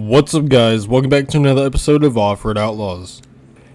What's up guys, welcome back to another episode of Offroad Outlaws.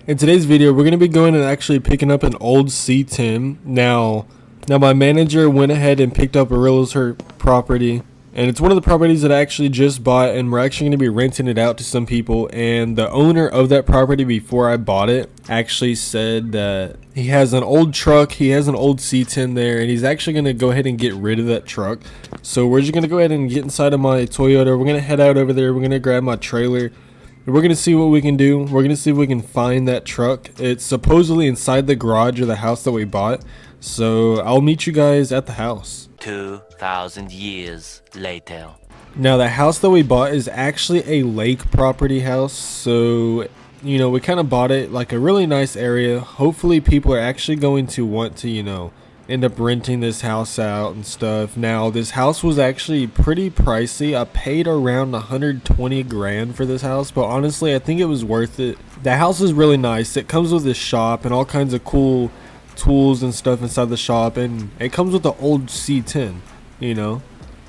In today's video we're going to be going and actually picking up an old C10. Now my manager went ahead and picked up a realtor property, and it's one of the properties that I actually just bought, and we're actually going to be renting it out to some people. And the owner of that property before I bought it actually said that he has an old truck, he has an old C10 there, and he's actually going to go ahead and get rid of that truck. So we're just going to go ahead and get inside of my Toyota. We're going to head out over there, we're going to grab my trailer, and we're going to see what we can do. We're going to see if we can find that truck. It's supposedly inside the garage of the house that we bought, so I'll meet you guys at the house. 2,000 years later. Now the house that we bought is actually a lake property house, so we kind of bought it like a really nice area. Hopefully people are actually going to want to end up renting this house out and stuff. Now this house was actually pretty pricey. I paid around 120 grand for this house, but honestly I think it was worth it. The house is really nice. It comes with a shop and all kinds of cool tools and stuff inside the shop, and it comes with the old C10,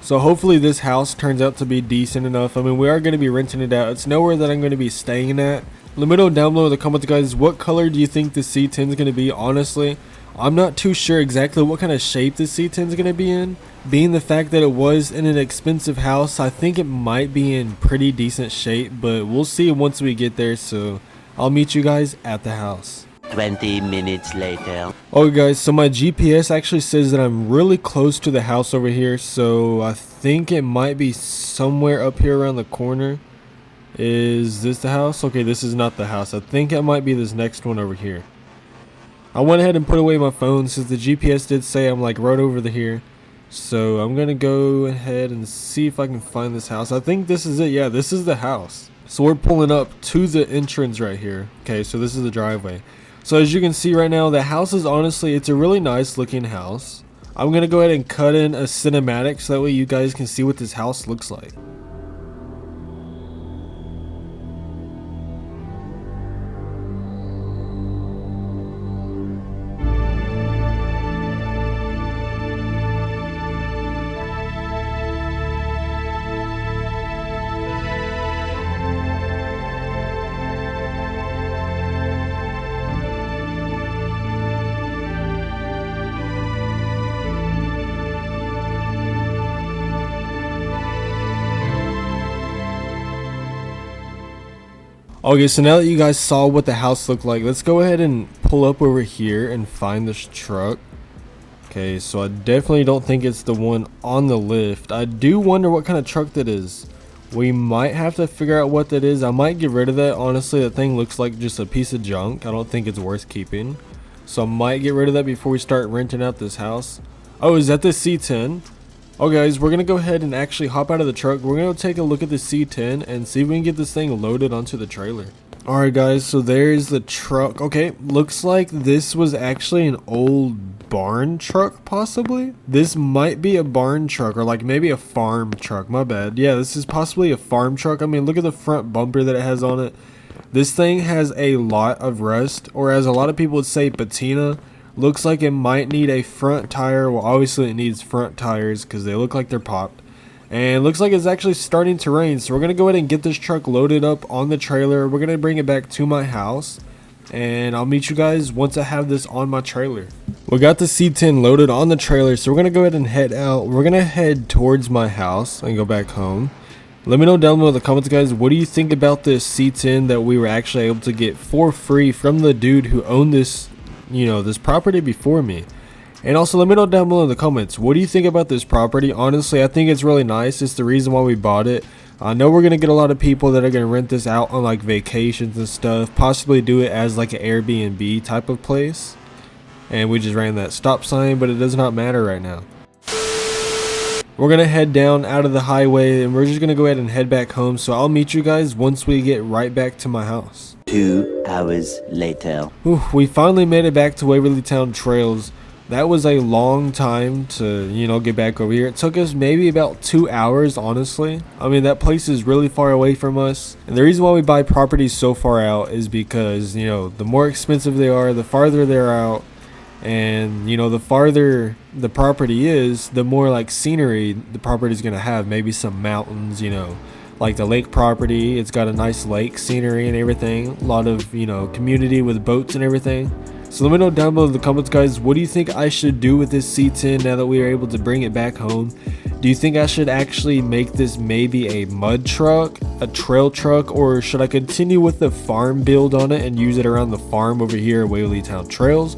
so hopefully this house turns out to be decent enough. I mean, we are going to be renting it out. It's nowhere that I'm going to be staying at. Let me know down below in the comments, guys, what color do you think the C10 is going to be? Honestly, I'm not too sure exactly what kind of shape the C10 is going to be in. Being the fact that it was in an expensive house, I think it might be in pretty decent shape, but we'll see once we get there. So I'll meet you guys at the house. 20 minutes later. Okay guys, so my GPS actually says that I'm really close to the house over here, so I think it might be somewhere up here around the corner. Is this the house? Okay, this is not the house. I think it might be this next one over here. I went ahead and put away my phone since the GPS did say I'm like right over here. So I'm gonna go ahead and see if I can find this house. I think this is it. Yeah, this is the house. So we're pulling up to the entrance right here. Okay, so this is the driveway. So as you can see right now, the house is honestly, it's a really nice looking house. I'm going to go ahead and cut in a cinematic so that way you guys can see what this house looks like. Okay, so now that you guys saw what the house looked like, let's go ahead and pull up over here and find this truck. Okay, so I definitely don't think it's the one on the lift. I do wonder what kind of truck that is. We might have to figure out what that is. I might get rid of that. Honestly, that thing looks like just a piece of junk. I don't think it's worth keeping. So I might get rid of that before we start renting out this house. Oh, is that the C10? Oh guys, we're gonna go ahead and actually hop out of the truck. We're gonna take a look at the C10 and see if we can get this thing loaded onto the trailer. Alright guys, so there's the truck. Okay, looks like this was actually an old barn truck possibly. This might be a barn truck or like maybe a farm truck, my bad. Yeah, this is possibly a farm truck. I mean, look at the front bumper that it has on it. This thing has a lot of rust, or as a lot of people would say, patina. Looks like it might need a front tire. Well, obviously it needs front tires because they look like they're popped. And looks like it's actually starting to rain. So we're going to go ahead and get this truck loaded up on the trailer. We're going to bring it back to my house. And I'll meet you guys once I have this on my trailer. We got the C10 loaded on the trailer. So we're going to go ahead and head out. We're going to head towards my house and go back home. Let me know down below in the comments, guys, what do you think about this C10 that we were actually able to get for free from the dude who owned this this property before me. And also let me know down below in the comments, what do you think about this property? Honestly, I think it's really nice. It's the reason why we bought it. I know we're gonna get a lot of people that are gonna rent this out on like vacations and stuff, possibly do it as like an Airbnb type of place. And we just ran that stop sign, but it does not matter right now. We're gonna head down out of the highway and we're just gonna go ahead and head back home. So I'll meet you guys once we get right back to my house. 2 hours later. We finally made it back to Waverly Town Trails. That was a long time to get back over here. It took us maybe about 2 hours, honestly. I mean, that place is really far away from us, and the reason why we buy properties so far out is because the more expensive they are, the farther they're out, And you know, the farther the property is, the more like scenery the property is going to have. Maybe some mountains, you know, like the lake property. It's got a nice lake scenery and everything. A lot of, you know, community with boats and everything. So let me know down below in the comments, guys, what do you think I should do with this C10 now that we are able to bring it back home? Do you think I should actually make this maybe a mud truck, a trail truck, or should I continue with the farm build on it and use it around the farm over here at Waverly Town Trails?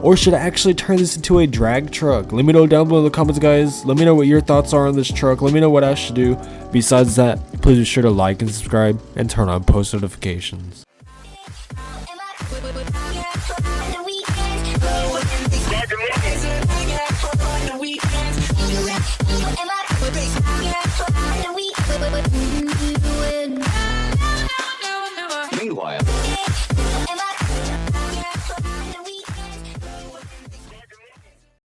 Or should I actually turn this into a drag truck? Let me know down below in the comments, guys. Let me know what your thoughts are on this truck. Let me know what I should do. Besides that, please be sure to like and subscribe and turn on post notifications. Am I